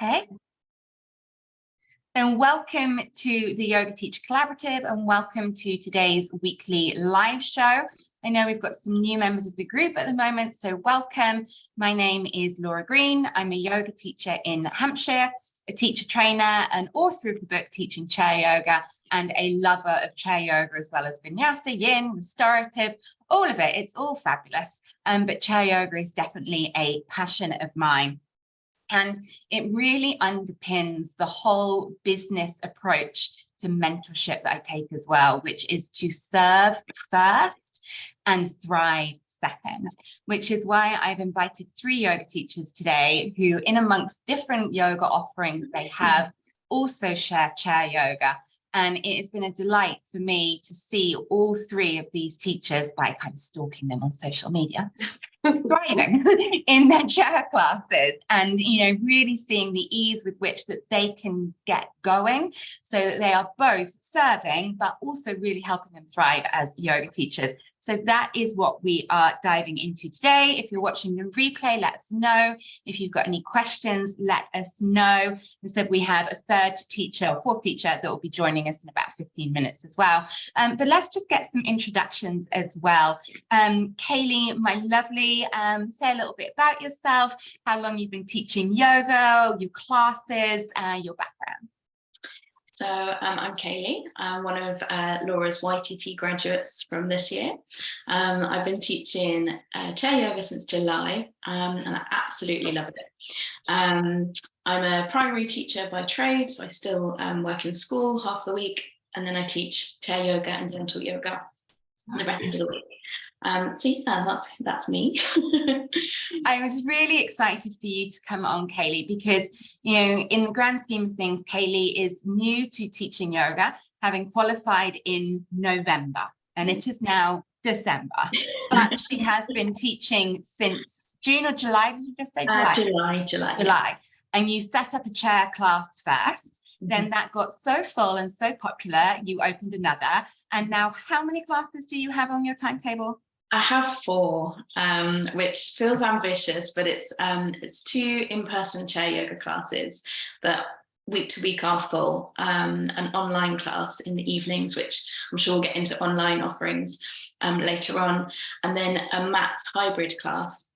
Okay. And welcome to the Yoga Teacher Collaborative and welcome to today's weekly live show. I know we've got some new members of the group at the moment, so welcome. My name is Laura Green. I'm a yoga teacher in Hampshire, a teacher trainer, an author of the book Teaching Chair Yoga, and a lover of chair yoga as well as vinyasa, yin, restorative, all of it. It's all fabulous. But chair yoga is definitely a passion of mine. And it really underpins the whole business approach to mentorship that I take as well, which is to serve first and thrive second, which is why I've invited 3 yoga teachers today who, in amongst different yoga offerings they have, also share chair yoga. And it has been a delight for me to see all 3 of these teachers, by kind of stalking them on social media, thriving in their chair classes and, really seeing the ease with which that they can get going so that they are both serving, but also really helping them thrive as yoga teachers. So that is what we are diving into today. If you're watching the replay, let us know. If you've got any questions, let us know. So we have a 3rd teacher or 4th teacher that will be joining us in about 15 minutes as well. But let's just get some introductions as well. Hayley, my lovely, say a little bit about yourself, how long you've been teaching yoga, your classes, your background. So I'm Hayley. I'm one of Laura's YTT graduates from this year. I've been teaching chair yoga since July and I absolutely love it. I'm a primary teacher by trade, so I still work in school half the week, and then I teach chair yoga and gentle yoga the rest of the week. So yeah, that's me. I was really excited for you to come on, Hayley, because, in the grand scheme of things, Hayley is new to teaching yoga, having qualified in November, and it is now December, but she has been teaching since June or July. Did you just say July? July. And you set up a chair class first. Then that got so full and so popular, you opened another. And now how many classes do you have on your timetable? I have 4, which feels ambitious, but it's 2 in-person chair yoga classes that week to week are full, an online class in the evenings, which I'm sure we'll get into online offerings later on, and then a mat hybrid class,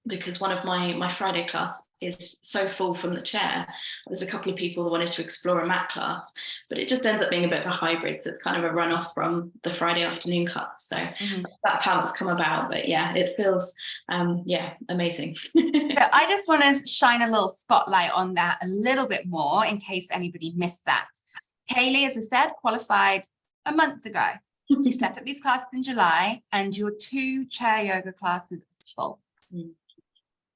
because one of my Friday class is so full from the chair. There's a couple of people that wanted to explore a mat class, but it just ends up being a bit of a hybrid. So it's kind of a runoff from the Friday afternoon class. So that's how it's come about. But yeah, it feels, amazing. So I just want to shine a little spotlight on that a little bit more in case anybody missed that. Hayley, as I said, qualified a month ago. You set up these classes in July and your 2 chair yoga classes are full.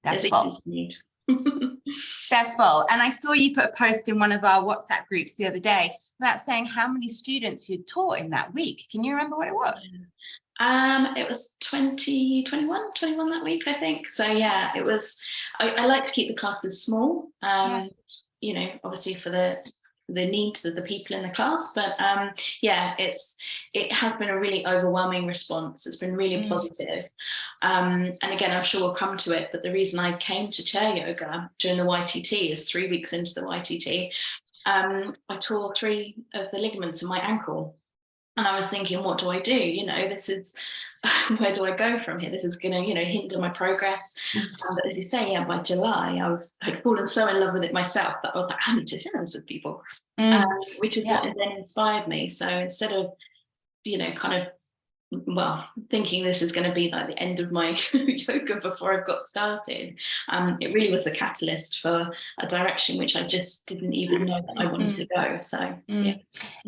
That's full. They're full. And I saw you put a post in one of our WhatsApp groups the other day about saying how many students you'd taught in that week. Can you remember what it was? It was 21 that week, I think. So yeah, it was, I like to keep the classes small, obviously for the needs of the people in the class, but it has been a really overwhelming response. It's been really positive, and again, I'm sure we'll come to it, but the reason I came to chair yoga during the YTT is 3 weeks into the YTT, I tore 3 of the ligaments in my ankle, and I was thinking, what do I do? This is where do I go from here? This is going to, hinder my progress. But as you say, by July, I had fallen so in love with it myself that I was like, I need to share this with people, which is what then inspired me. So instead of, thinking this is going to be like the end of my yoga before I've got started, it really was a catalyst for a direction which I just didn't even know that I wanted to go. So yeah.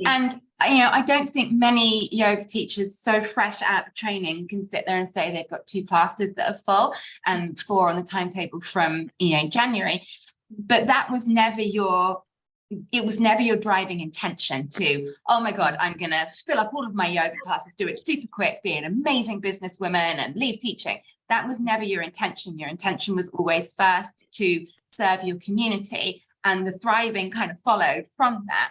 And I don't think many yoga teachers so fresh out of training can sit there and say they've got 2 classes that are full and 4 on the timetable from January, but that was never your driving intention to, oh my God, I'm going to fill up all of my yoga classes, do it super quick, be an amazing businesswoman and leave teaching. That was never your intention. Your intention was always first to serve your community, and the thriving kind of followed from that.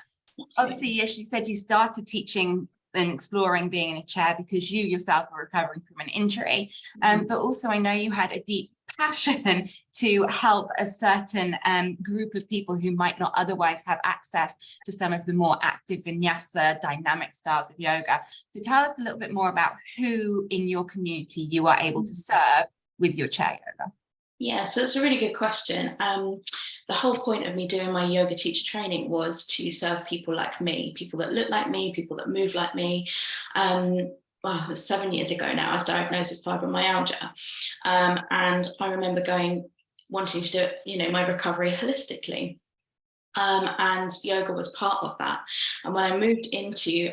Obviously, yes, you said you started teaching and exploring being in a chair because you yourself were recovering from an injury. But also I know you had a deep passion to help a certain group of people who might not otherwise have access to some of the more active vinyasa dynamic styles of yoga. So tell us a little bit more about who in your community you are able to serve with your chair yoga. Yeah, so it's a really good question. The whole point of me doing my yoga teacher training was to serve people like me, people that look like me, people that move like me. Well, it was 7 years ago now, I was diagnosed with fibromyalgia. And I remember wanting to do it, you know, my recovery holistically. And yoga was part of that. And when I moved into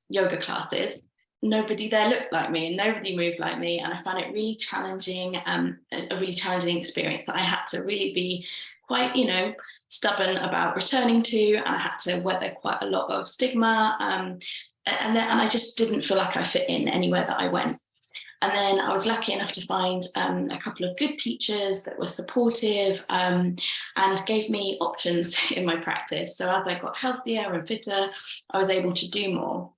yoga classes, nobody there looked like me and nobody moved like me. And I found it really challenging, a really challenging experience that I had to really be quite, you know, stubborn about returning to. And I had to weather quite a lot of stigma. And I just didn't feel like I fit in anywhere that I went. And then I was lucky enough to find a couple of good teachers that were supportive and gave me options in my practice. So as I got healthier and fitter, I was able to do more.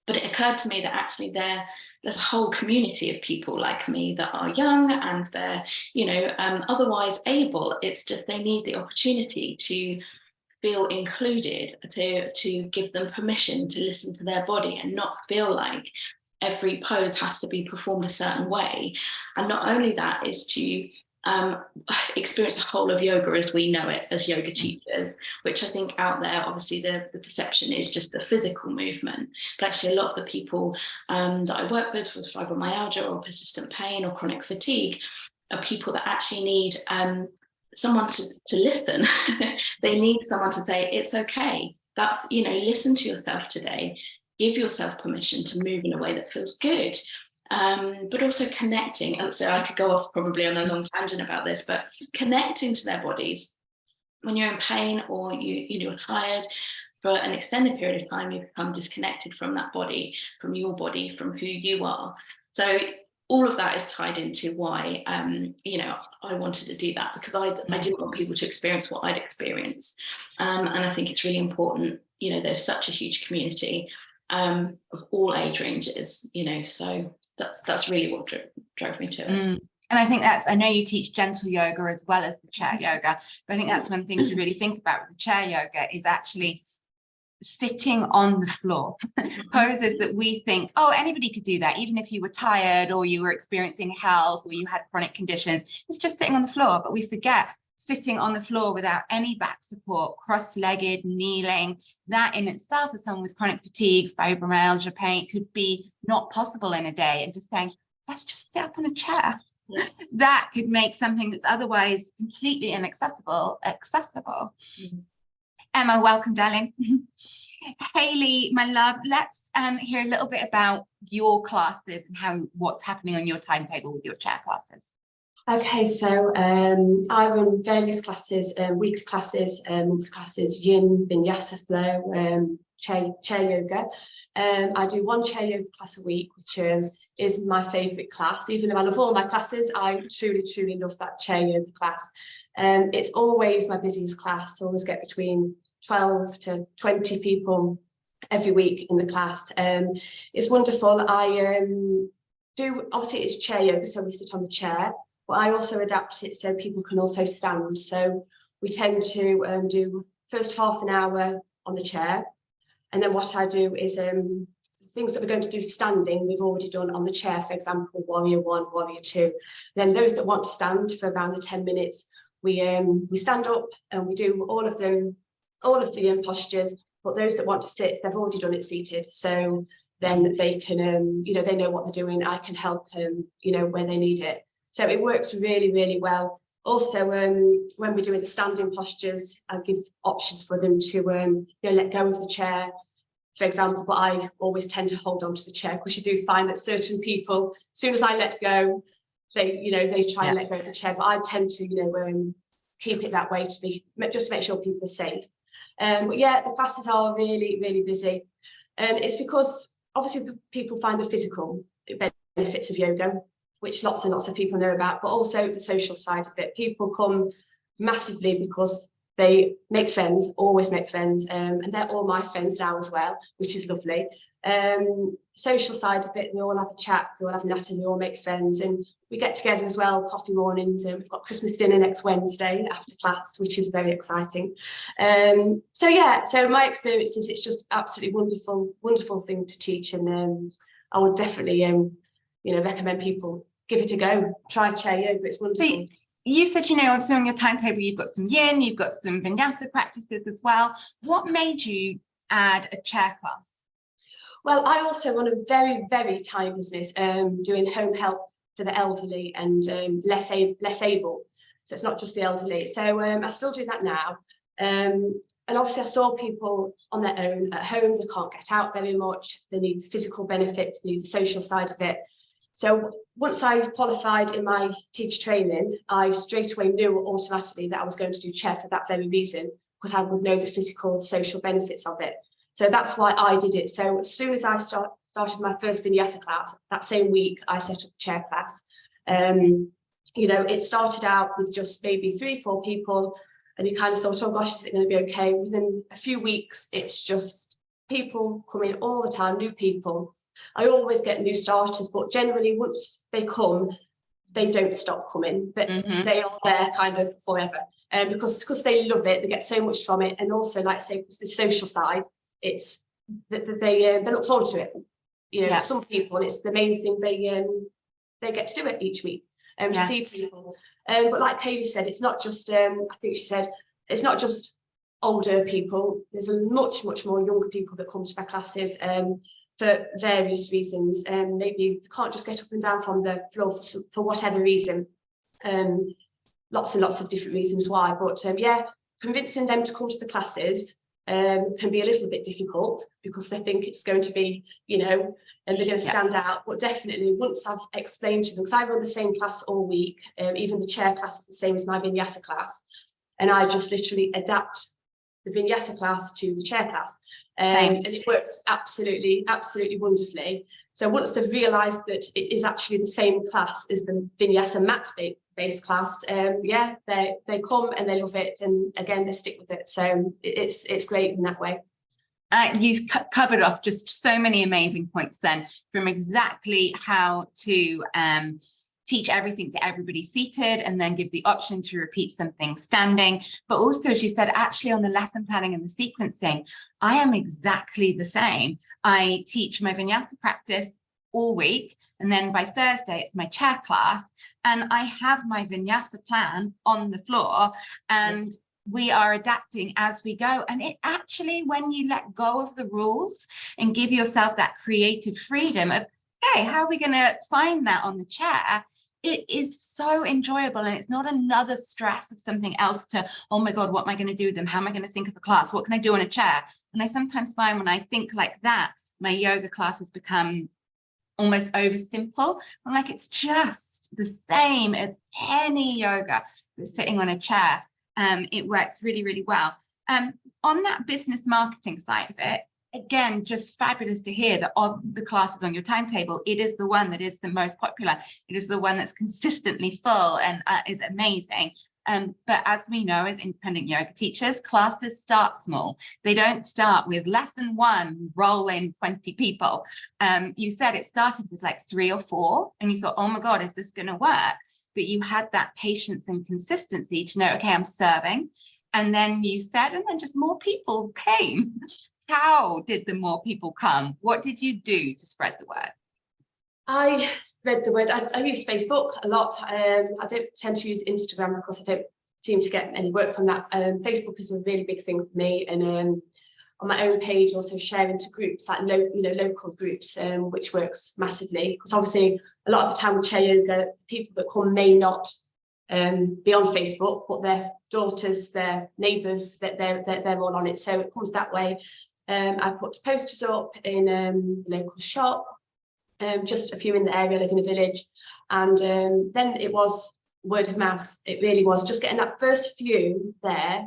But it occurred to me that actually there's a whole community of people like me that are young and they're, you know, otherwise able. It's just they need the opportunity to feel included, to give them permission to listen to their body and not feel like every pose has to be performed a certain way. And not only that is to experience the whole of yoga as we know it as yoga teachers, which I think out there, obviously the perception is just the physical movement. But actually a lot of the people that I work with fibromyalgia or persistent pain or chronic fatigue are people that actually need someone to listen. They need someone to say, it's okay. That's, you know, listen to yourself today. Give yourself permission to move in a way that feels good. But also connecting. And so I could go off probably on a long tangent about this, but connecting to their bodies. When you're in pain or you're tired for an extended period of time, you become disconnected from that body, from your body, from who you are. So all of that is tied into why, you know, I wanted to do that, because I didn't want people to experience what I'd experienced. And I think it's really important, you know, there's such a huge community of all age ranges, you know, so that's really what drove me to it. And I think I know you teach gentle yoga as well as the chair yoga, but I think that's one thing to really think about with the chair yoga is actually sitting on the floor. Poses that we think, oh, anybody could do that, even if you were tired or you were experiencing health or you had chronic conditions. It's just sitting on the floor, but we forget sitting on the floor without any back support, cross-legged, kneeling, that in itself as someone with chronic fatigue, fibromyalgia, pain could be not possible in a day. And just saying, let's just sit up on a chair. Yeah. That could make something that's otherwise completely inaccessible accessible. Mm-hmm. Emma, welcome, darling. Hayley, my love, let's hear a little bit about your classes and what's happening on your timetable with your chair classes. Okay, so I run various classes, weekly classes, monthly classes, yin, vinyasa flow, chair yoga. I do one chair yoga class a week, which is my favourite class. Even though I love all my classes, I truly, truly love that chair yoga class. It's always my busiest class. I always get between 12 to 20 people every week in the class. It's wonderful. I do, obviously it's chair yoga, so we sit on the chair, but I also adapt it so people can also stand. So we tend to do first half an hour on the chair. And then what I do is things that we're going to do standing, we've already done on the chair, for example, warrior 1, warrior 2. Then those that want to stand for around the 10 minutes, we stand up and we do all of the postures, but those that want to sit, they've already done it seated. So then they can, you know, they know what they're doing. I can help them, you know, when they need it. So it works really, really well. Also, when we're doing the standing postures, I give options for them to, you know, let go of the chair, for example, but I always tend to hold on to the chair, because you do find that certain people, as soon as I let go, they try and let go of the chair, but I tend to, you know, keep it that way just to make sure people are safe. But yeah, the classes are really, really busy. It's because obviously people find the physical benefits of yoga, which lots and lots of people know about, but also the social side of it. People come massively because they make friends, always make friends, and they're all my friends now as well, which is lovely. Social side of it, we all have a chat, we all have a natter, we all make friends, and we get together as well, coffee mornings, and we've got Christmas dinner next Wednesday after class, which is very exciting. So yeah, so my experience is it's just absolutely wonderful thing to teach, and I would definitely recommend people give it a go. Try chair yoga, it's wonderful. So you said, obviously on your timetable you've got some yin, you've got some vinyasa practices as well. What made you add a chair class? Well, I also run a very, very tiny business doing home help for the elderly and less able. So it's not just the elderly. So I still do that now. And obviously I saw people on their own at home, they can't get out very much, they need the physical benefits, they need the social side of it. So once I qualified in my teacher training, I straight away knew automatically that I was going to do chair for that very reason, because I would know the physical, social benefits of it. So that's why I did it. So as soon as I started my first vinyasa class, that same week, I set up a chair class. It started out with just maybe 3-4 people, and you kind of thought, oh gosh, is it going to be okay? Within a few weeks, it's just people coming all the time, new people. I always get new starters, but generally once they come, they don't stop coming, but they are there kind of forever. Because they love it, they get so much from it. And also, like I say, the social side, it's that they look forward to it. Some people, it's the main thing they get to do it each week to see people. But like Hayley said, it's not just I think she said it's not just older people. There's a much more younger people that come to my classes for various reasons. Maybe they can't just get up and down from the floor for whatever reason. Lots and lots of different reasons why. But convincing them to come to the classes can be a little bit difficult because they think it's going to be, and they're going to stand out. But definitely, once I've explained to them, because I run the same class all week, even the chair class is the same as my vinyasa class, and I just literally adapt the vinyasa class to the chair class, and it works absolutely wonderfully. So once they've realised that it is actually the same class as the vinyasa mat-based class, they come and they love it, and again they stick with it. So it's great in that way. You covered off just so many amazing points then, from exactly how to teach everything to everybody seated and then give the option to repeat something standing. But also, as you said, actually on the lesson planning and the sequencing, I am exactly the same. I teach my vinyasa practice all week, and then by Thursday it's my chair class, and I have my vinyasa plan on the floor, and we are adapting as we go. And it actually, when you let go of the rules and give yourself that creative freedom of, hey, how are we going to find that on the chair? It is so enjoyable, and it's not another stress of something else to, oh my God, what am I going to do with them? How am I going to think of a class? What can I do on a chair? And I sometimes find when I think like that, my yoga classes become almost oversimple. I'm like, it's just the same as any yoga that's sitting on a chair. It works really well. On that business marketing side of it, again, just fabulous to hear that of the classes on your timetable, it is the one that is the most popular. It is the one that's consistently full and is amazing. But as we know, as independent yoga teachers, classes start small. They don't start with lesson 1, roll in 20 people. You said it started with like 3 or 4, and you thought, oh my God, is this going to work? But you had that patience and consistency to know, okay, I'm serving. And then you said, and then just more people came. How did the more people come? What did you do to spread the word? I spread the word. I use Facebook a lot. I don't tend to use Instagram because I don't seem to get any work from that. Facebook is a really big thing for me, and on my own page, also sharing to groups like local groups, which works massively. Because obviously, a lot of the time with chair yoga, the people that come may not be on Facebook, but their daughters, their neighbours, that they're all on it. So it comes that way. I put posters up in the local shop. Just a few in the area, I live in a village, and then it was word of mouth. It really was just getting that first few there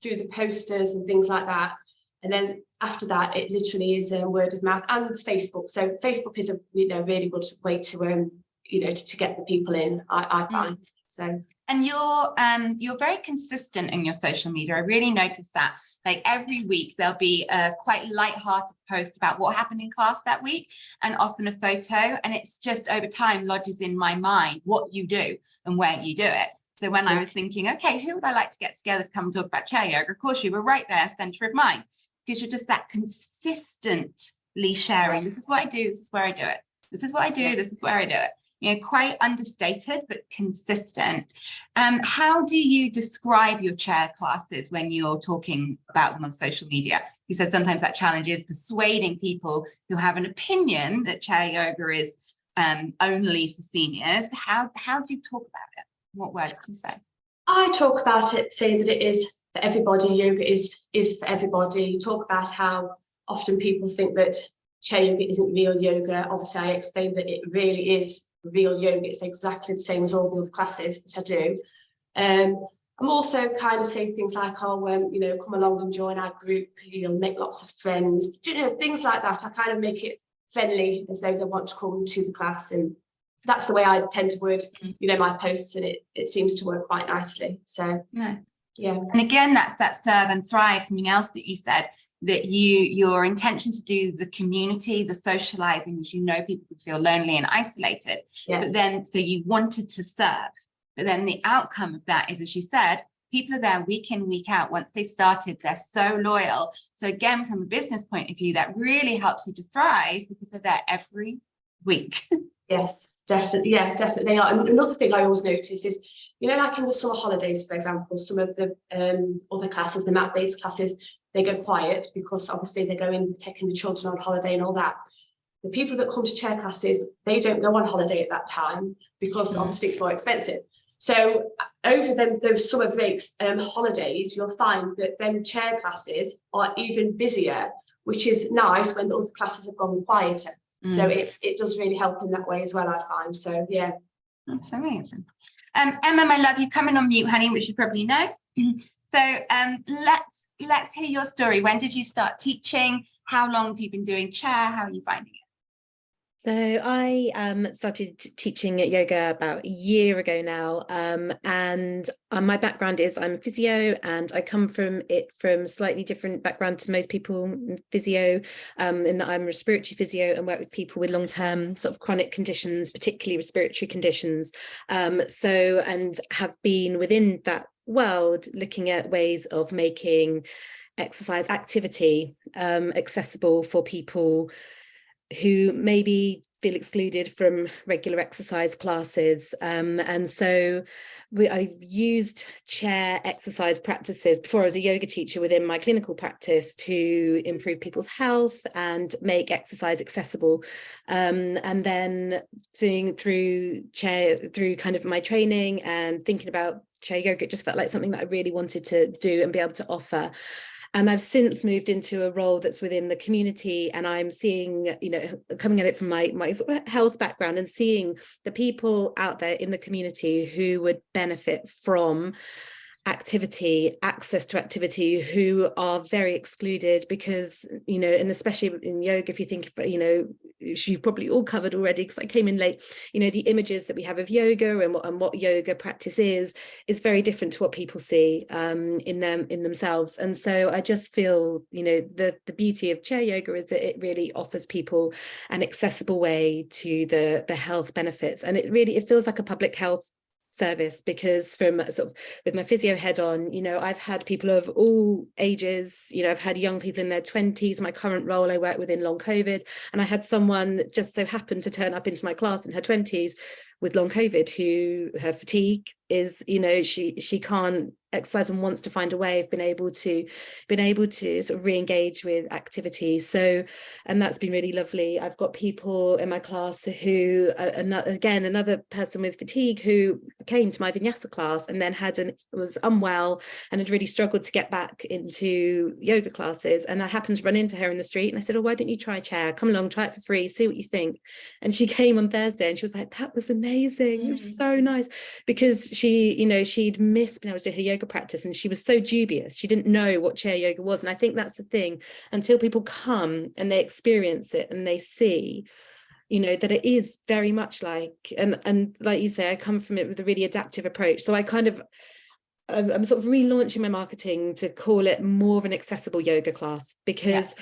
through the posters and things like that, and then after that it literally is word of mouth and Facebook. So Facebook is a really good way to to get the people in, I find. So. And you're very consistent in your social media. I really noticed that. Like every week there'll be a quite light-hearted post about what happened in class that week, and often a photo. And it's just over time lodges in my mind what you do and where you do it. So when I was thinking, okay, who would I like to get together to come and talk about chair yoga? Of course, you were right there, center of mind, because you're just that consistently sharing. This is what I do. This is where I do it. This is what I do. This is where I do it. You know, quite understated, but consistent. How do you describe your chair classes when you're talking about them on social media? You said sometimes that challenge is persuading people who have an opinion that chair yoga is only for seniors. How do you talk about it? What words do you say? I talk about it, say that it is for everybody. Yoga is for everybody. Talk about how often people think that chair yoga isn't real yoga. Obviously, I explain that it really is real yoga. It's exactly the same as all the other classes that I do. I'm also kind of saying things like, oh, you know, come along and join our group, you'll make lots of friends, you know, things like that. I kind of make it friendly, as though they want to come to the class, and that's the way I tend to word, you know, my posts, and it seems to work quite nicely. So nice. Yeah. And again, that's that serve and thrive. Something else that you said, that your intention to do the community, the socializing, because you know people can feel lonely and isolated, but then so you wanted to serve, but then the outcome of that is, as you said, people are there week in, week out. Once they've started, they're so loyal. So again, from a business point of view, that really helps you to thrive because they're there every week. Yes, definitely. Yeah, definitely they are. And another thing I always notice is, you know, like in the summer holidays, for example, some of the other classes, the mat-based classes, they go quiet because obviously they're taking the children on holiday and all that. The people that come to chair classes, they don't go on holiday at that time because obviously it's more expensive. So over those summer breaks, holidays, you'll find that them chair classes are even busier, which is nice when the other classes have gone quieter. So it does really help in that way as well, I find. So yeah. That's amazing. Emma, my love, you come in on mute, honey, which you probably know. So let's hear your story. When did you start teaching? How long have you been doing chair? How are you finding it? So I started teaching yoga about a year ago now, and my background is I'm a physio, and I come from slightly different background to most people in physio, in that I'm a respiratory physio and work with people with long-term sort of chronic conditions, particularly respiratory conditions. And have been within that world looking at ways of making exercise activity accessible for people who maybe feel excluded from regular exercise classes. And so I've used chair exercise practices before I was a yoga teacher within my clinical practice to improve people's health and make exercise accessible. And then through kind of my training and thinking about chair yoga, it just felt like something that I really wanted to do and be able to offer. And I've since moved into a role that's within the community, and I'm seeing, you know, coming at it from my health background and seeing the people out there in the community who would benefit from access to activity, who are very excluded because, you know, and especially in yoga, if you think, you know, you've probably all covered already because I came in late, you know, the images that we have of yoga and what yoga practice is very different to what people see in themselves. And so I just feel, you know, the beauty of chair yoga is that it really offers people an accessible way to the health benefits, and it feels like a public health service, because from sort of with my physio head on, you know, I've had people of all ages, you know, I've had young people in their 20s. My current role, I work within long COVID, and I had someone that just so happened to turn up into my class in her 20s with long COVID, who her fatigue is, you know, she can't exercise and wants to find a way of being able to sort of re-engage with activity. So, and that's been really lovely. I've got people in my class who, another person with fatigue who came to my vinyasa class and then was unwell and had really struggled to get back into yoga classes. And I happened to run into her in the street and I said, oh, why don't you try a chair? Come along, try it for free, see what you think. And she came on Thursday and she was like, that was amazing. It was so nice, because she, you know, she'd missed being able to do her yoga practice and she was so dubious. She didn't know what chair yoga was. And I think that's the thing, until people come and they experience it and they see, you know, that it is very much like, and like you say, I come from it with a really adaptive approach. So I'm sort of relaunching my marketing to call it more of an accessible yoga class, because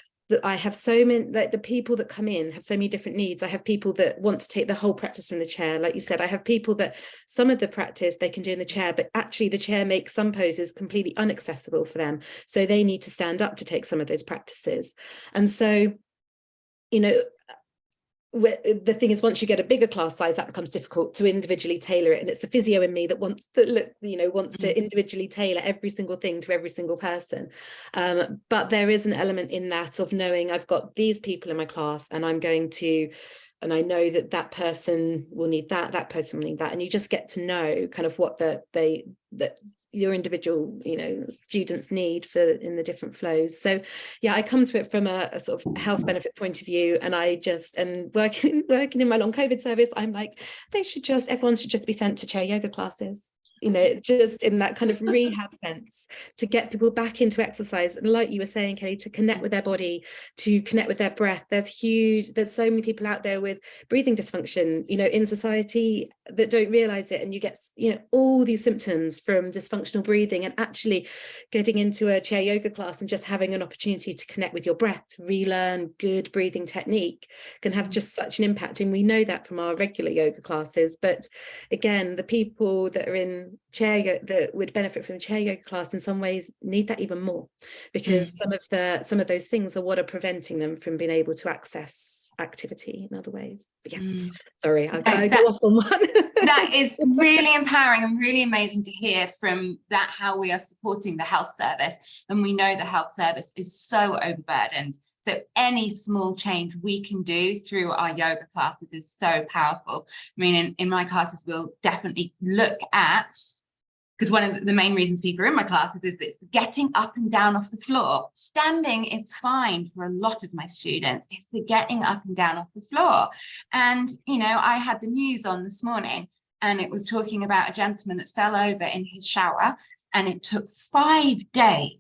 I have so many, like the people that come in have so many different needs. I have people that want to take the whole practice from the chair. Like you said, I have people that some of the practice they can do in the chair, but actually the chair makes some poses completely inaccessible for them. So they need to stand up to take some of those practices. And so, you know, the thing is, once you get a bigger class size, that becomes difficult to individually tailor it, and it's the physio in me that wants to individually tailor every single thing to every single person. But there is an element in that of knowing I've got these people in my class, and I know that person will need that person will need that, and you just get to know kind of what that your individual, you know, students need in the different flows. So yeah, I come to it from a sort of health benefit point of view, and working in my long COVID service, I'm like, everyone should just be sent to chair yoga classes, you know, just in that kind of rehab sense, to get people back into exercise. And like you were saying, Kelly, to connect with their body, to connect with their breath. There's so many people out there with breathing dysfunction, you know, in society, that don't realize it. And you get, you know, all these symptoms from dysfunctional breathing, and actually getting into a chair yoga class and just having an opportunity to connect with your breath, relearn good breathing technique, can have just such an impact. And we know that from our regular yoga classes. But again, the people that are in chair yoga that would benefit from a chair yoga class in some ways need that even more, because some of those things are what are preventing them from being able to access activity in other ways. But yeah, sorry, I go off on one. That is really empowering and really amazing to hear from that, how we are supporting the health service. And we know the health service is so overburdened. So any small change we can do through our yoga classes is so powerful. I mean, in my classes, we'll definitely look at, because one of the main reasons people are in my classes is it's getting up and down off the floor. Standing is fine for a lot of my students. It's the getting up and down off the floor. And, you know, I had the news on this morning, and it was talking about a gentleman that fell over in his shower, and it took 5 days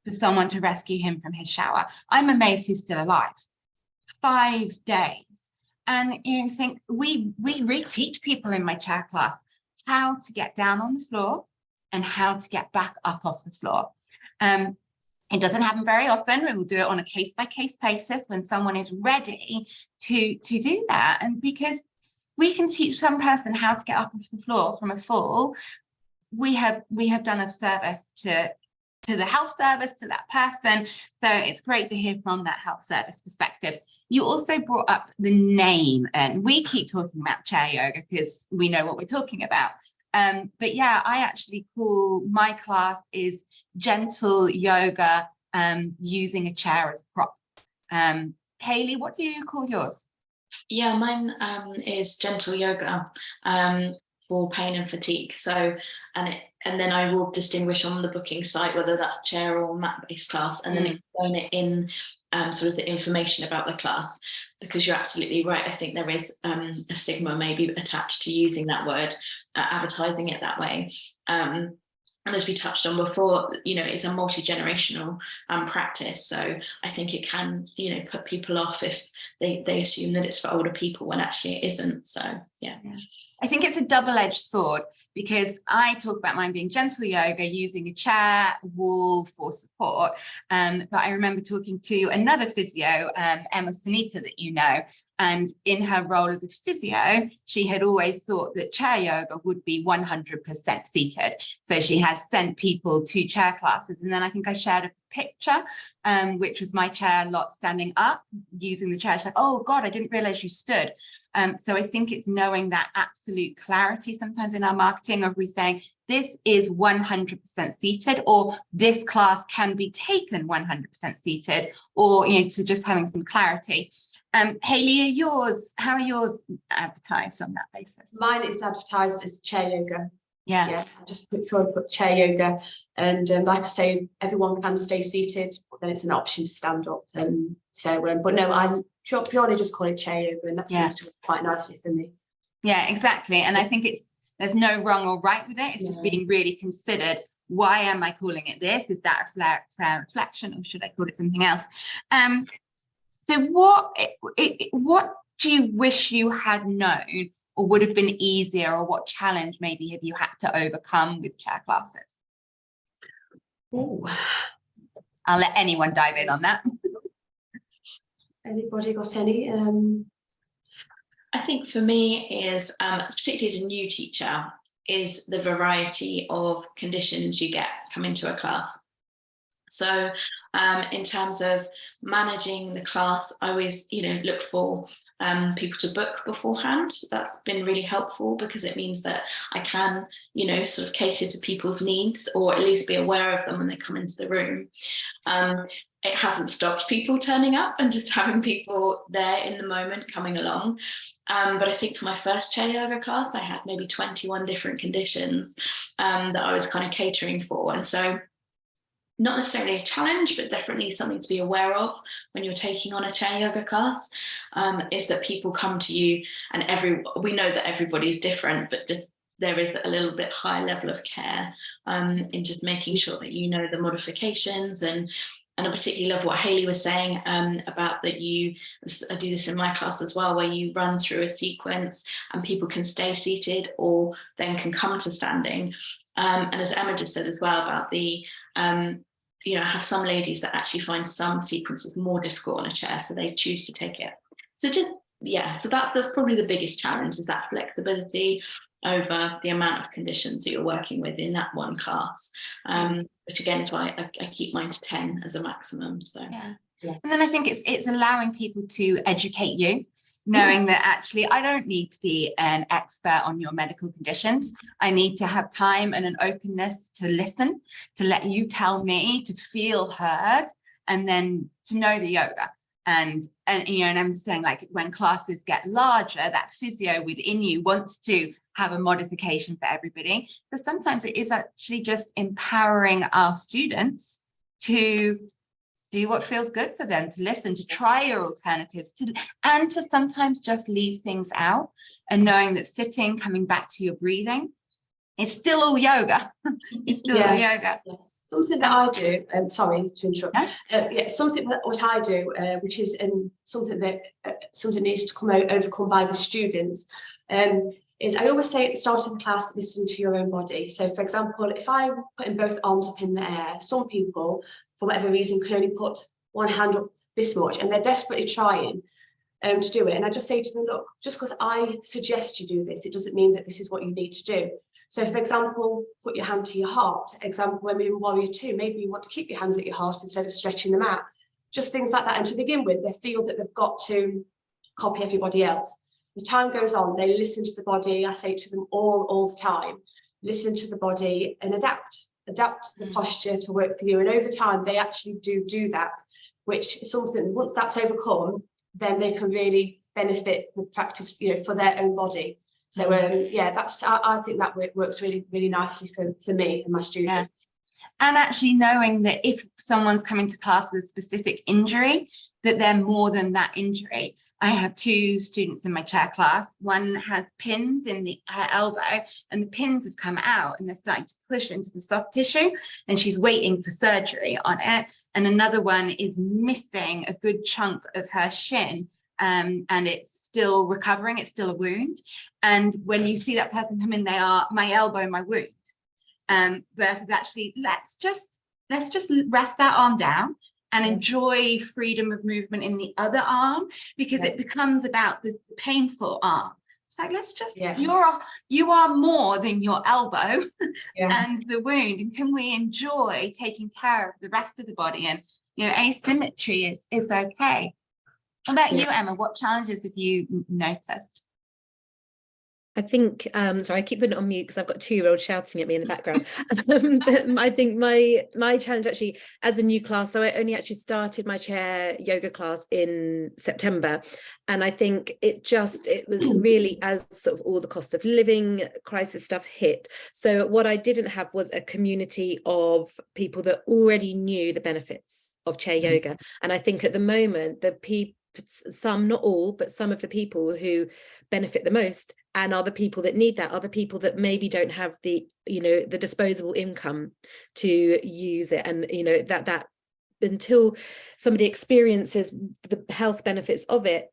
for someone to rescue him from his shower. I'm amazed he's still alive. 5 days. And you think we reteach people in my chair class how to get down on the floor and how to get back up off the floor. It doesn't happen very often. We will do it on a case-by-case basis when someone is ready to do that. And because we can teach some person how to get up off the floor from a fall, we have done a service to the health service, to that person. So it's great to hear from that health service perspective. You also brought up the name, and we keep talking about chair yoga because we know what we're talking about. But yeah, I actually call my class is gentle yoga using a chair as a prop. Hayley, what do you call yours? Yeah, mine is gentle yoga for pain and fatigue. So, and then I will distinguish on the booking site whether that's chair or mat-based class, and then explain it in sort of the information about the class, because you're absolutely right. I think there is a stigma maybe attached to using that word, advertising it that way. And as we touched on before, you know, it's a multi-generational practice. So I think it can, you know, put people off if they assume that it's for older people when actually it isn't. So yeah. I think it's a double-edged sword, because I talk about mine being gentle yoga using a chair, wall for support. But I remember talking to another physio, Emma Sunita, that you know, and in her role as a physio, she had always thought that chair yoga would be 100% seated. So she has sent people to chair classes. And then I think I shared a picture, which was my chair lot standing up using the chair. She's like, oh God, I didn't realize you stood. So I think it's knowing that absolute clarity sometimes in our marketing of we saying this is 100% seated, or this class can be taken 100% seated, or, you know, to just having some clarity. Hayley, how are yours advertised on that basis? Mine is advertised as chair yoga. Yeah, I just put chair yoga, and like I say, everyone can stay seated, but then it's an option to stand up. But no, I purely just call it chair yoga, and that seems to work quite nicely for me. Yeah, exactly. And I think there's no wrong or right with it. It's just being really considered. Why am I calling it this? Is that a fair reflection, or should I call it something else? So what do you wish you had known or would have been easier, or what challenge maybe have you had to overcome with chair classes? Ooh. I'll let anyone dive in on that. Anybody got any? I think for me is, particularly as a new teacher, is the variety of conditions you get come into a class. So in terms of managing the class, I always, look for people to book beforehand. That's been really helpful, because it means that I can, sort of cater to people's needs, or at least be aware of them when they come into the room. It hasn't stopped people turning up and just having people there in the moment coming along. But I think for my first chair yoga class, I had maybe 21 different conditions that I was kind of catering for. And so not necessarily a challenge, but definitely something to be aware of when you're taking on a chair yoga class, is that people come to you, and we know that everybody's different, but just there is a little bit higher level of care in just making sure that you know the modifications. And I particularly love what Hayley was saying about that I do this in my class as well, where you run through a sequence and people can stay seated or then can come to standing. And as Emma just said as well about the, I have some ladies that actually find some sequences more difficult on a chair, so they choose to take it. So so that's probably the biggest challenge, is that flexibility over the amount of conditions that you're working with in that one class, which again is why I keep mine to 10 as a maximum. So yeah. And then I think it's allowing people to educate you, knowing that actually I don't need to be an expert on your medical conditions. I need to have time and an openness to listen, to let you tell me, to feel heard, and then to know the yoga. And I'm saying, like, when classes get larger, that physio within you wants to have a modification for everybody. But sometimes it is actually just empowering our students to do what feels good for them, to listen, to try your alternatives, and to sometimes just leave things out, and knowing that sitting, coming back to your breathing, it's still all yoga. It's still all yoga. Something that I do, sorry to interrupt. Something that what I do, which is something that something needs to overcome by the students, is I always say at the start of the class, listen to your own body. So, for example, if I'm putting both arms up in the air, some people, for whatever reason, can only put one hand up this much, and they're desperately trying to do it. And I just say to them, look, just because I suggest you do this, it doesn't mean that this is what you need to do. So, for example, put your hand to your heart. Example, when we're in Warrior 2, maybe you want to keep your hands at your heart instead of stretching them out. Just things like that. And to begin with, they feel that they've got to copy everybody else. As time goes on, they listen to the body. I say to them all the time, listen to the body and adapt the posture to work for you. And over time, they actually do that, which is something, once that's overcome, then they can really benefit the practice, for their own body. So I think that works really, really nicely for me and my students. Yeah. And actually knowing that if someone's coming to class with a specific injury, that they're more than that injury. I have 2 students in my chair class. One has pins in her elbow, and the pins have come out and they're starting to push into the soft tissue, and she's waiting for surgery on it. And another one is missing a good chunk of her shin. And it's still recovering, it's still a wound. And when you see that person come in, they are my elbow, my wound. Versus actually, let's just rest that arm down and enjoy freedom of movement in the other arm, because it becomes about the painful arm. It's like, let's just, you are more than your elbow and the wound. And can we enjoy taking care of the rest of the body? And, asymmetry is okay. What about you, Emma? What challenges have you noticed? I think, sorry, I keep putting it on mute because I've got a 2-year-old shouting at me in the background. I think my challenge actually as a new class, so I only actually started my chair yoga class in September. And I think it was really as sort of all the cost of living crisis stuff hit. So what I didn't have was a community of people that already knew the benefits of chair yoga. And I think at the moment, some, not all, but some of the people who benefit the most and are the people that need that are the people that maybe don't have the the disposable income to use it. And that until somebody experiences the health benefits of it,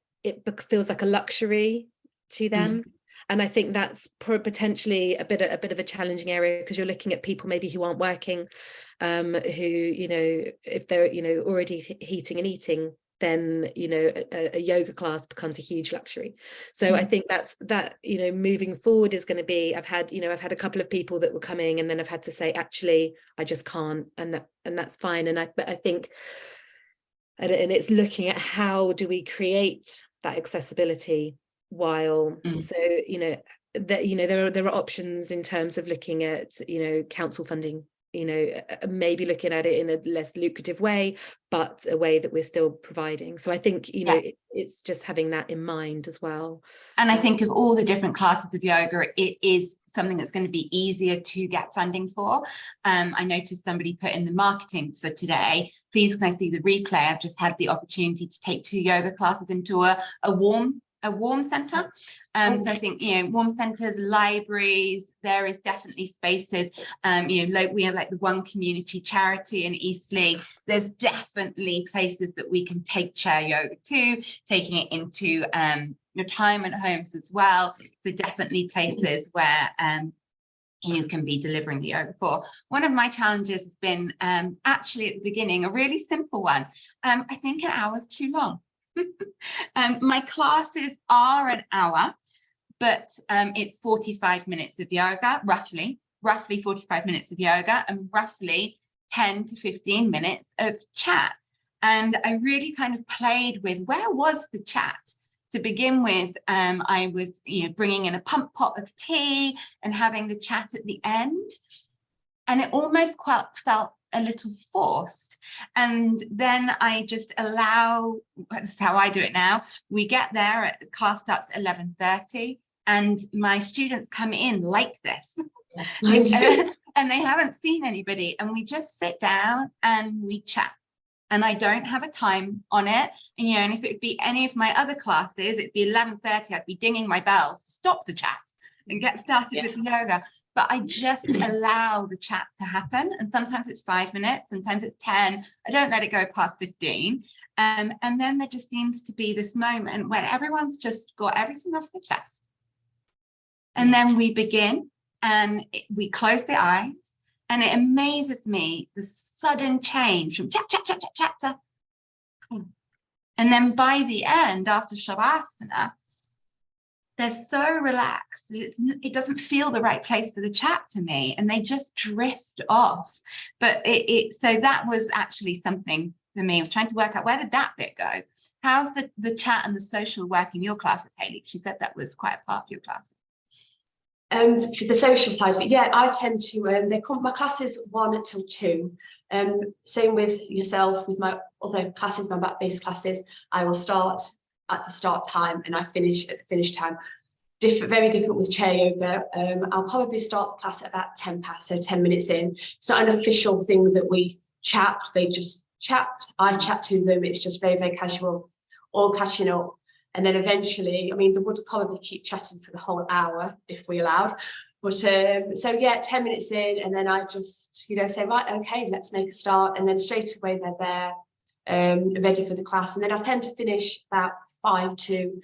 feels like a luxury to them. And I think that's potentially a bit of a challenging area, because you're looking at people maybe who aren't working, who, you know, if they're, you know, already heating and eating, then, you know, a yoga class becomes a huge luxury. So I think that, you know, moving forward is going to be, I've had a couple of people that were coming, and then I've had to say, actually, I just can't, and that's fine. And I think, and it's looking at how do we create that accessibility while, so, you know, that, you know, there are options in terms of looking at, you know, council funding, you know, maybe looking at it in a less lucrative way, but a way that we're still providing. So I think, you know, it's just having that in mind as well. And I think of all the different classes of yoga, it is something that's going to be easier to get funding for. I noticed somebody put in the marketing for today, please can I see the replay? I've just had the opportunity to take 2 yoga classes into a warm centre. So I think, you know, warm centres, libraries, there is definitely spaces. You know, we have like the One Community charity in Eastleigh. There's definitely places that we can take chair yoga to, taking it into retirement homes as well. So definitely places where you can be delivering the yoga for. One of my challenges has been actually at the beginning, a really simple one. I think an hour's too long. My classes are an hour, but it's 45 minutes of yoga, roughly 45 minutes of yoga, and roughly 10 to 15 minutes of chat. And I really kind of played with, where was the chat? To begin with, I was, you know, bringing in a pump pot of tea and having the chat at the end. And it almost felt a little forced. And then I just allow, that's how I do it now. We get there, class starts at 11:30, and my students come in like this. And they haven't seen anybody. And we just sit down and we chat. And I don't have a time on it. And, you know, and if it would be any of my other classes, it'd be 11:30, I'd be dinging my bells to stop the chat and get started with the yoga. But I just allow the chat to happen. And sometimes it's 5 minutes, sometimes it's 10. I don't let it go past 15. And then there just seems to be this moment when everyone's just got everything off the chest. And then we begin and we close the eyes. And it amazes me, the sudden change from chat to, and then by the end, after Shavasana, they're so relaxed. It doesn't feel the right place for the chat for me, and they just drift off. But so that was actually something for me. I was trying to work out, where did that bit go? How's the chat and the social work in your classes, Hayley? She said that was quite a part of your classes. For the social side, but yeah, I tend to, my classes 1 till 2. Same with yourself, with my other classes, my back-based classes, I will start at the start time and I finish at the finish time. Very different with chair yoga. I'll probably start the class at about 10 past, so 10 minutes in. It's not an official thing that we chat, they just chat, I chat to them, it's just very, very casual, all catching up. And then eventually, I mean, they would probably keep chatting for the whole hour if we allowed. But so yeah, 10 minutes in, and then I just, you know, say, right, okay, let's make a start. And then straight away they're there, ready for the class. And then I tend to finish about 5 to,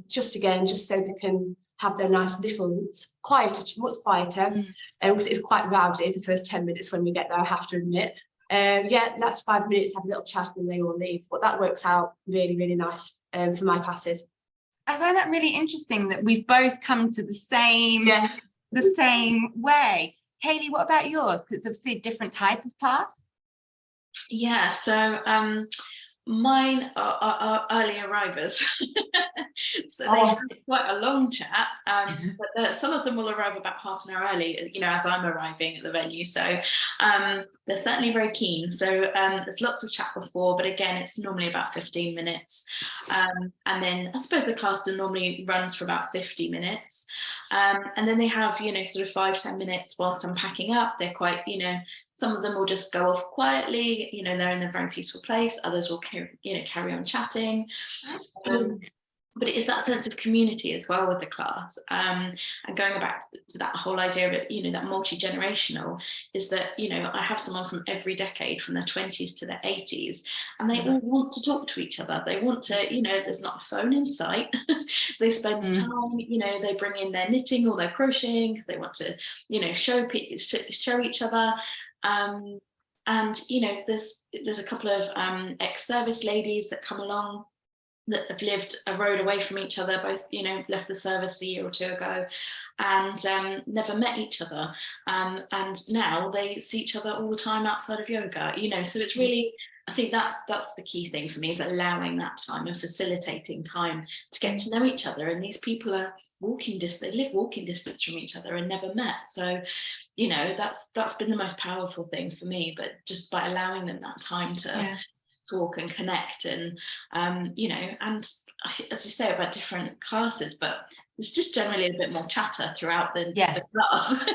just so they can have their nice little quieter, much quieter, because it's quite rowdy the first 10 minutes when we get there, I have to admit. Yeah, that's 5 minutes, have a little chat, and then they all leave. But that works out really, really nice for my classes. I find that really interesting that we've both come to the same way. Hayley, what about yours? Because it's obviously a different type of class. Yeah, so mine are early arrivers. So they have quite a long chat, but some of them will arrive about half an hour early, you know, as I'm arriving at the venue. So they're certainly very keen. So there's lots of chat before, but again, it's normally about 15 minutes. And then I suppose the class normally runs for about 50 minutes. And then they have, you know, sort of 5-10 minutes whilst I'm packing up. They're quite, you know, some of them will just go off quietly, you know, they're in a very peaceful place. Others will carry on chatting. but it is that sense of community as well with the class, and going back to that whole idea of it, you know, that multi-generational, is that, you know, I have someone from every decade, from their 20s to their 80s, and they all want to talk to each other. They want to, you know, there's not a phone in sight. They spend time, you know, they bring in their knitting or their crocheting because they want to, you know, show each other. And you know, there's a couple of ex-service ladies that come along that have lived a road away from each other, both, you know, left the service a year or two ago, and never met each other, and now they see each other all the time outside of yoga, you know. So it's really, I think that's the key thing for me, is allowing that time and facilitating time to get to know each other. And these people are they live walking distance from each other and never met. So, you know, that's been the most powerful thing for me, but just by allowing them that time to talk and connect. And you know, and as you say about different classes, but there's just generally a bit more chatter throughout the class.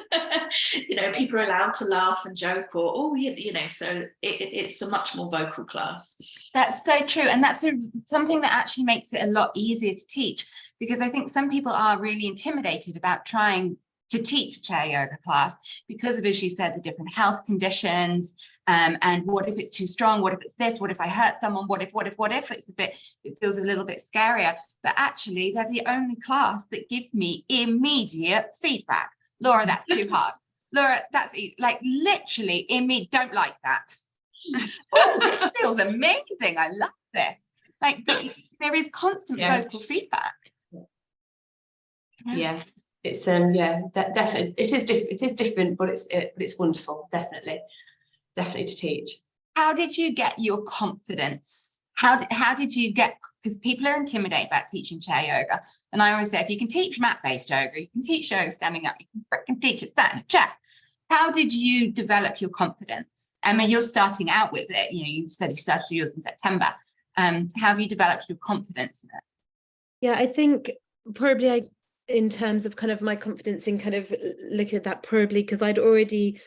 You know, people are allowed to laugh and joke, or you know, so it's a much more vocal class. That's so true, and that's something that actually makes it a lot easier to teach, because I think some people are really intimidated about trying to teach a chair yoga class because of, as you said, the different health conditions, and what if it's too strong, what if it's this, what if I hurt someone, what if it feels a little bit scarier. But actually they're the only class that give me immediate feedback. Laura, that's too hard. Laura, that's like literally immediate, don't like that. Oh, this feels amazing, I love this. Like, there is constant vocal feedback. It's definitely it is different, but it's wonderful, definitely to teach. How did you get your confidence? How did you get, because people are intimidated about teaching chair yoga, and I always say, if you can teach mat-based yoga, you can teach yoga standing up, you can freaking teach it sat in a chair. How did you develop your confidence? I mean, you're starting out with it, you know, you said you started yours in September. How have you developed your confidence in it? Yeah, I think probably in terms of kind of my confidence in kind of looking at that, probably because I'd already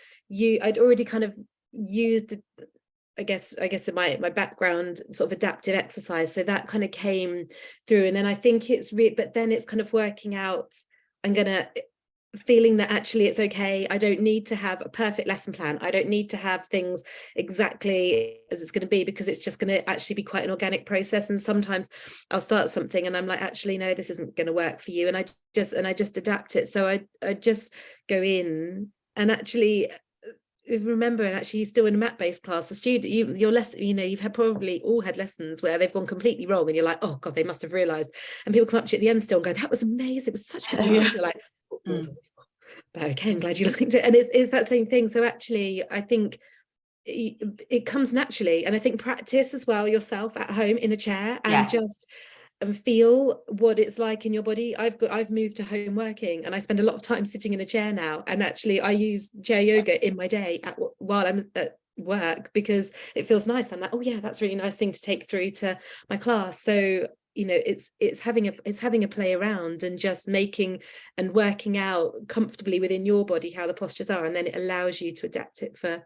kind of used, I guess in my background, sort of adaptive exercise, so that kind of came through. And then I think but then it's kind of working out, feeling that actually it's okay. I don't need to have a perfect lesson plan. I don't need to have things exactly as it's going to be, because it's just going to actually be quite an organic process. And sometimes I'll start something and I'm like, actually, no, this isn't going to work for you. And I just adapt it. So I just go in and actually remember, and actually still in a mat-based class, the student, your lesson, you know, you've probably all had lessons where they've gone completely wrong and you're like, oh God, they must have realised. And people come up to you at the end still and go, that was amazing. It was such a good class. You're like, okay, I'm glad you liked it. And it's that same thing. So actually, I think it comes naturally. And I think practice as well yourself at home in a chair, and just feel what it's like in your body. I've moved to home working, and I spend a lot of time sitting in a chair now. And actually, I use chair yoga in my day while I'm at work, because it feels nice. I'm like, oh yeah, that's a really nice thing to take through to my class. So, you know, it's having a play around and just making and working out comfortably within your body how the postures are, and then it allows you to adapt it for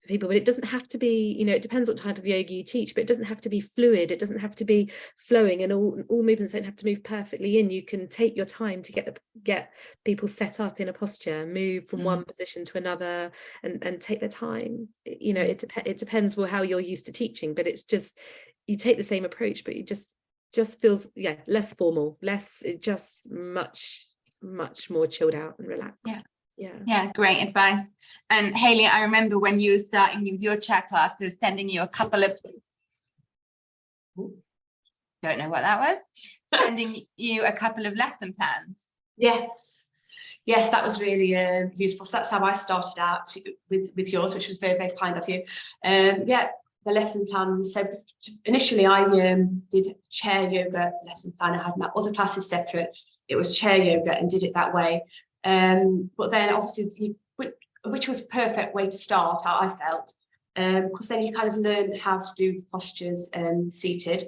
people. But it doesn't have to be, you know, it depends what type of yoga you teach, but it doesn't have to be fluid, it doesn't have to be flowing, and all movements don't have to move perfectly in. You can take your time to get people set up in a posture, move from one position to another, and take their time. You know, it depends how you're used to teaching, but it's just, you take the same approach, but you just feels less formal, just much more chilled out and relaxed. Yeah, great advice. And Hayley, I remember when you were starting with your chair classes, sending you a couple of don't know what that was, sending you a couple of lesson plans. Yes, that was really useful. So that's how I started out with yours, which was very, very kind of you. The lesson plan. So initially I did chair yoga lesson plan. I had my other classes separate. It was chair yoga and did it that way. But then obviously, which was a perfect way to start, I felt, because then you kind of learn how to do the postures seated.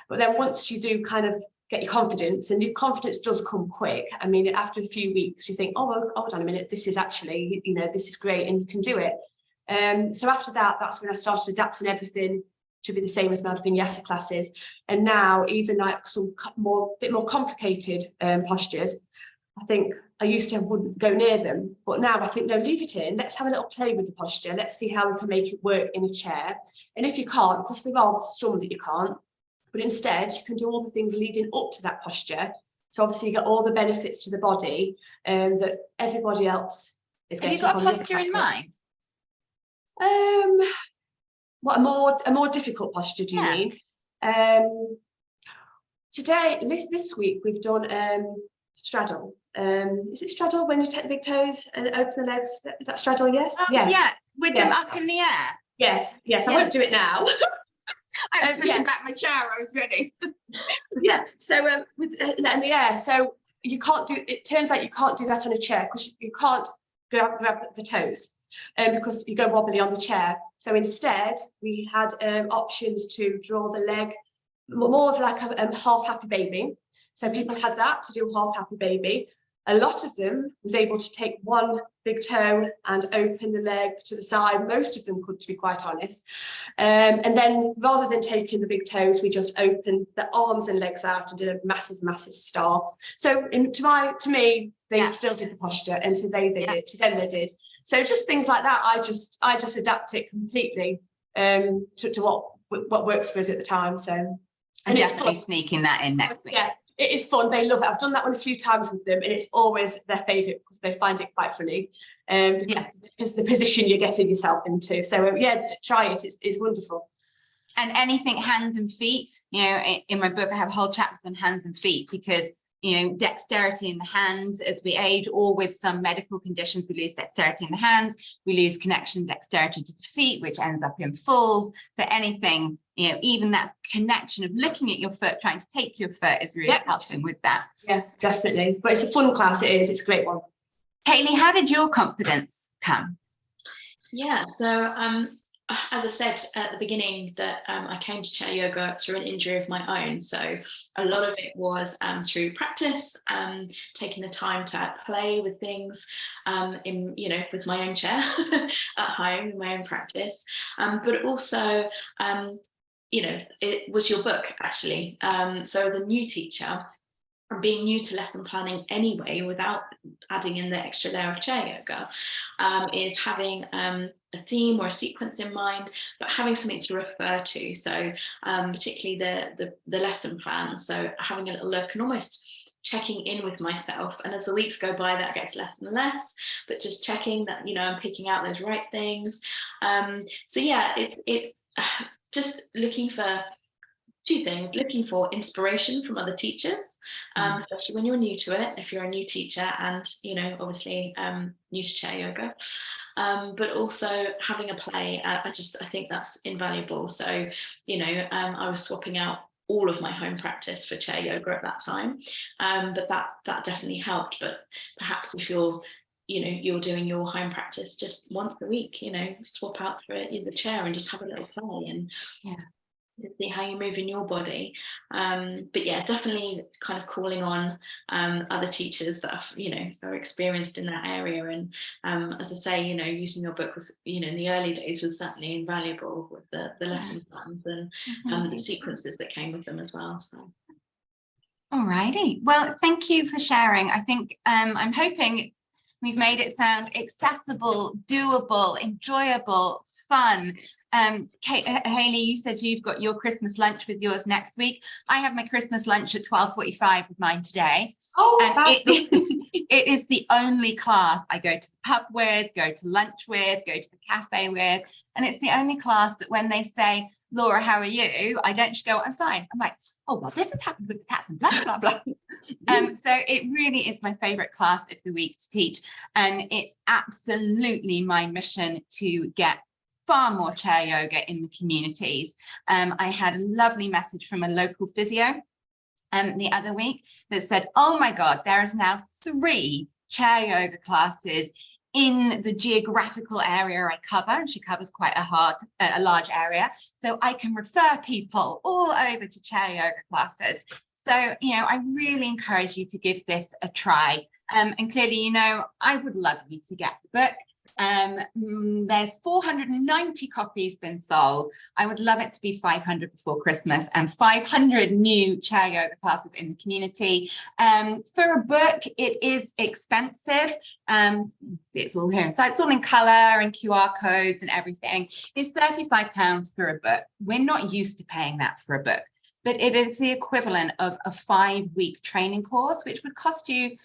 But then once you do kind of get your confidence, and your confidence does come quick. I mean, after a few weeks, you think, oh, well, hold on a minute, this is actually, you know, this is great, and you can do it. So after that, that's when I started adapting everything to be the same as my vinyasa classes. And now even like some bit more complicated postures, I think I used to wouldn't go near them, but now I think, no, leave it in. Let's have a little play with the posture. Let's see how we can make it work in a chair. And if you can't, because there are some that you can't, but instead you can do all the things leading up to that posture. So obviously you get all the benefits to the body that everybody else is getting. Have you got a posture in mind? What, a more difficult posture, do you mean? Today, this week, we've done straddle. Is it straddle when you take the big toes and open the legs? Is that straddle? Yes. Oh, yes. Yeah, with them up in the air. Yes. I won't do it now. I was pushing back my chair. I was ready. Yeah. So with in the air, so you can't do. It turns out you can't do that on a chair because you can't grab the toes. Because you go wobbly on the chair. So instead, we had options to draw the leg more of like a half happy baby. So people had that to do half happy baby. A lot of them was able to take one big toe and open the leg to the side. Most of them could, to be quite honest. And then rather than taking the big toes, we just opened the arms and legs out and did a massive, massive star. So to me, they still did the posture, and to them they did. So just things like that, I just adapt it completely to what works for us at the time. So I'm definitely sneaking that in next week. Yeah, it is fun. They love it. I've done that one a few times with them, and it's always their favourite because they find it quite funny. Because the position you're getting yourself into. So try it. It's wonderful. And anything hands and feet. In my book, I have whole chapters on hands and feet because dexterity in the hands as we age, or with some medical conditions, we lose dexterity in the hands, we lose connection dexterity to the feet, which ends up in falls. For anything, even that connection of looking at your foot, trying to take your foot is really helping with that. Yeah, definitely. But it's a fun class. It's a great one. Hayley, how did your confidence come? Yeah, so as I said at the beginning, that I came to chair yoga through an injury of my own. So a lot of it was through practice, taking the time to play with things with my own chair at home, in my own practice. But also, it was your book, actually. So as a new teacher, and being new to lesson planning anyway, without adding in the extra layer of chair yoga, is having a theme or a sequence in mind, but having something to refer to. So particularly the lesson plan. So having a little look and almost checking in with myself. And as the weeks go by, that gets less and less, but just checking that, I'm picking out those right things. It's just looking for two things: looking for inspiration from other teachers, especially when you're new to it, if you're a new teacher, and obviously new to chair yoga, but also having a play. I think that's invaluable. So I was swapping out all of my home practice for chair yoga at that time, but that definitely helped. But perhaps if you're doing your home practice just once a week, swap out for it in the chair and just have a little play and to see how you move in your body. But yeah, definitely kind of calling on other teachers that are experienced in that area. And as I say, using your book was, in the early days, was certainly invaluable with the lesson plans and the sequences that came with them as well. So. Alrighty. Well, thank you for sharing. I think I'm hoping we've made it sound accessible, doable, enjoyable, fun. Hayley, you said you've got your Christmas lunch with yours next week. I have my Christmas lunch at 12:45 with mine today. It is the only class I go to the pub with, go to lunch with, go to the cafe with. And it's the only class that when they say, Laura, how are you? I don't just go, I'm fine. I'm like, oh, well, this has happened with the cats and blah, blah, blah. So it really is my favorite class of the week to teach. And it's absolutely my mission to get far more chair yoga in the communities. I had a lovely message from a local physio the other week that said, oh my God, there is now 3 chair yoga classes in the geographical area I cover, and she covers quite a large area. So I can refer people all over to chair yoga classes. So, I really encourage you to give this a try. And clearly, I would love you to get the book. There's 490 copies been sold. I would love it to be 500 before Christmas, and 500 new chair yoga classes in the community. For a book, it is expensive. See, it's all here. So it's all in color and QR codes and everything. It's £35 for a book. We're not used to paying that for a book, but it is the equivalent of a 5-week training course, which would cost you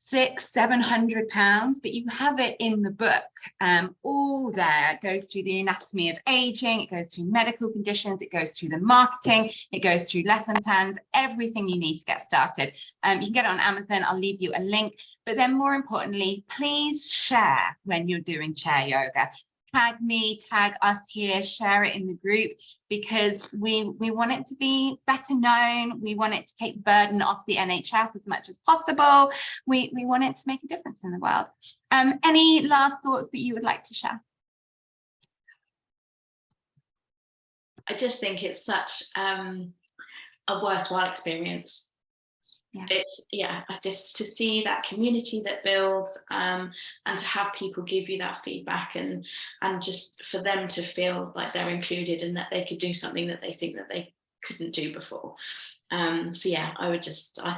£600-700, but you have it in the book, all there. It goes through the anatomy of aging, it goes through medical conditions, it goes through the marketing, it goes through lesson plans, everything you need to get started. You can get it on Amazon. I'll leave you a link, but then more importantly, please share when you're doing chair yoga. Tag me, tag us here, share it in the group, because we want it to be better known. We want it to take the burden off the NHS as much as possible. We want it to make a difference in the world. Any last thoughts that you would like to share? I just think it's such a worthwhile experience. Yeah. It's just to see that community that builds, and to have people give you that feedback, and just for them to feel like they're included and that they could do something that they think that they couldn't do before. So yeah, I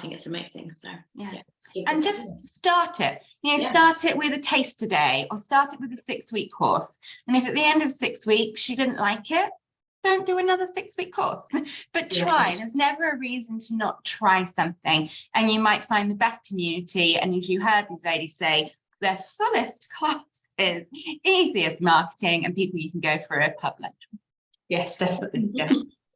think it's amazing. So yeah, and just start it. Start it with a taster day, or start it with a 6-week course. And if at the end of 6 weeks you didn't like it, don't do another 6-week course, but try. Yeah. There's never a reason to not try something, and you might find the best community. And as you heard these ladies say, their fullest classes, easiest marketing, and people you can go for a pub lunch. Yes, definitely. Yeah.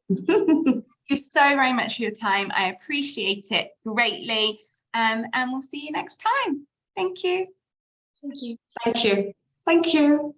Thank you so very much for your time. I appreciate it greatly, and we'll see you next time. Thank you. Thank you. Thank you. Thank you.